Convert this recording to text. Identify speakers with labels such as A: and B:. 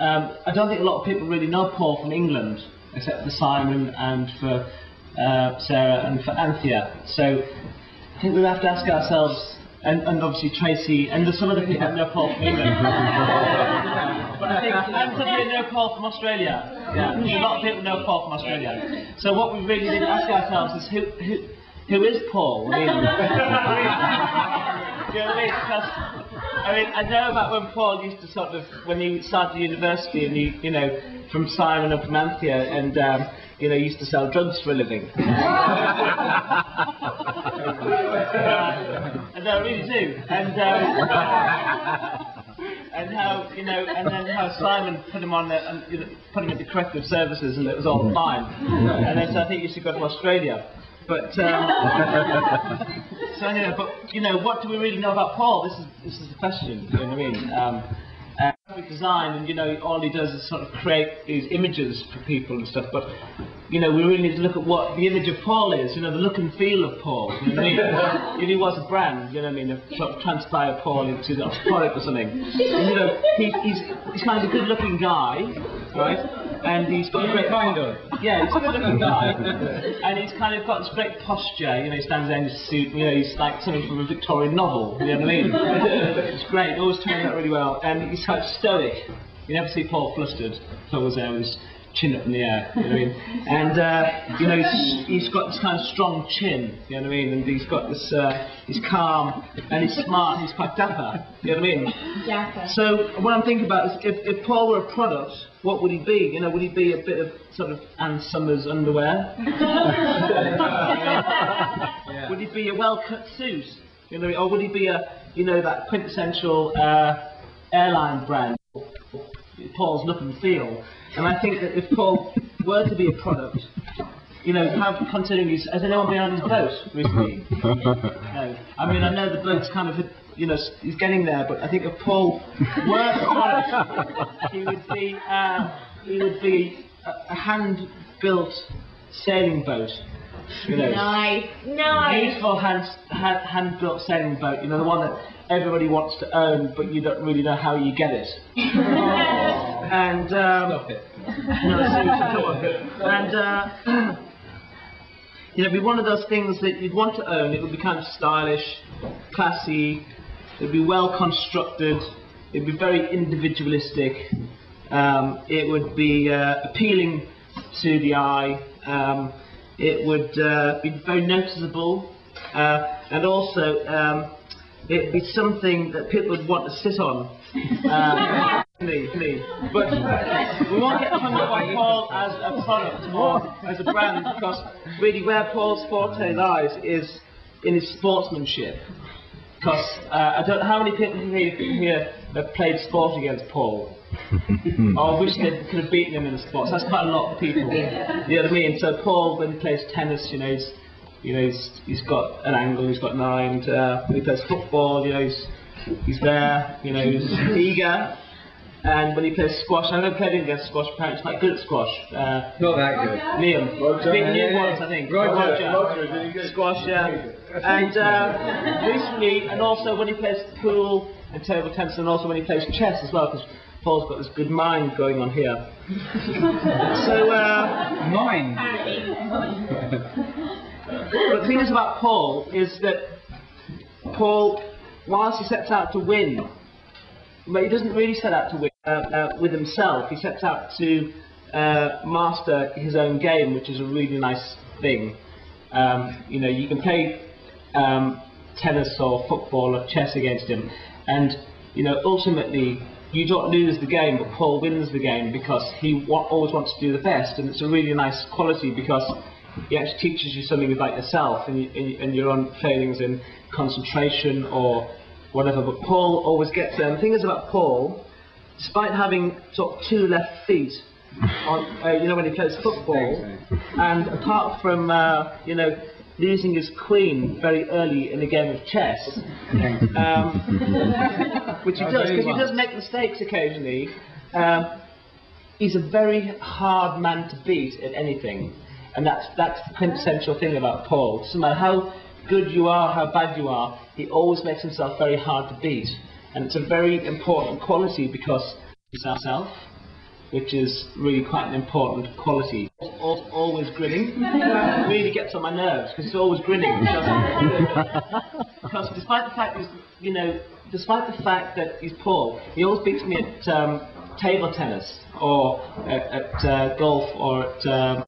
A: I don't think a lot of people really know Paul from England, except for Simon and for Sarah and for Anthea. So I think we have to ask ourselves, and obviously Tracy, and there's some other people that know Paul from England. But I think some people know Paul from Australia. Yeah, a lot of people know Paul from Australia. So what we really need to ask ourselves is who is Paul? I mean, do you know what I mean? Because, I mean, I know about when Paul used to sort of, when he started university and he, you know, from Simon and from Anthea, and you know, he used to sell drugs for a living. And I really do. And how, you know, and then how Simon put him on the, you know, put him into corrective services, and it was all fine. And then so I think he used to go to Australia. But so anyway, but you know, what do we really know about Paul? This is the question. You know what I mean? Graphic design, and you know, all he does is sort of create these images for people and stuff. But you know, we really need to look at what the image of Paul is. You know, the look and feel of Paul. You know what I mean? If he was a brand, you know what I mean, of sort of transpire Paul into the product or something. And, you know, he's kind of a good-looking guy, right? And he's got a great kind of. Yeah, he's a good-looking guy, and he's kind of got this great posture. You know, he stands there in his suit. You know, he's like something from a Victorian novel. You know what I mean? It's great. Always turns out really well, and he's quite stoic. You never see Paul flustered. Paul was there with his chin up in the air. You know what I mean? And you know, he's got this kind of strong chin. You know what I mean? And he's got this. He's calm and he's smart. And he's quite dapper. You know what I mean?
B: Dapper.
A: So what I'm thinking about is, if Paul were a product, what would he be? You know, would he be a bit of sort of Ann Summers underwear? Yeah. Would he be a well-cut suit? You know, or would he be a, you know, that quintessential airline brand? Paul's look and feel. And I think that if Paul were to be a product, you know, considering has anyone been on his boat recently? No. I mean, I know the boat's kind of, you know, he's getting there, but I think if Paul were a product, he would be a hand-built sailing boat. You know,
B: Nice.
A: beautiful hand-built sailing boat. You know, the one that everybody wants to own, but you don't really know how you get it. And stop it. No, seriously, come on. And you know, it'd be one of those things that you'd want to own. It would be kind of stylish, classy. It'd be well constructed. It'd be very individualistic. It would be appealing to the eye. It would be very noticeable, and also it'd be something that people would want to sit on. But we won't get hung up on Paul as a product or as a brand, because really where Paul's forte lies is in his sportsmanship. Because I don't know how many people here have played sport against Paul, or wish they could have beaten him in the sport. So that's quite a lot of people. You know what I mean? So Paul, when he plays tennis, you know, he's got an angle, he's got an eye, and when he plays football, you know, he's there, you know, he's eager. And when he plays squash, I've never played him against squash, apparently he's quite good at squash.
C: Not that good.
A: Liam. Liam once, I think.
C: Roger.
A: Squash, yeah. And recently, and also when he plays pool and table tennis, and also when he plays chess as well, because Paul's got this good mind going on here. So,
C: Mind.
A: But the thing is about Paul is that Paul, whilst he sets out to win, but he doesn't really set out to win with himself. He sets out to master his own game, which is a really nice thing. You know, you can play tennis or football or chess against him, and you know, ultimately you don't lose the game, but Paul wins the game because he always wants to do the best, and it's a really nice quality because he actually teaches you something about yourself and your own failings in concentration or whatever. But Paul always gets there. And the thing is about Paul, despite having sort of 2 left feet, on, you know, when he plays football, and apart from you know, losing his queen very early in a game of chess, which he does, because he does make mistakes occasionally, he's a very hard man to beat at anything. And that's the quintessential thing about Paul. It doesn't matter how good you are, how bad you are, he always makes himself very hard to beat. And it's a very important quality because he's himself. which is really quite an important quality. Always grinning. It really gets on my nerves because he's always grinning. Because despite the fact despite the fact that he's Paul, he always beats me at table tennis or at golf or at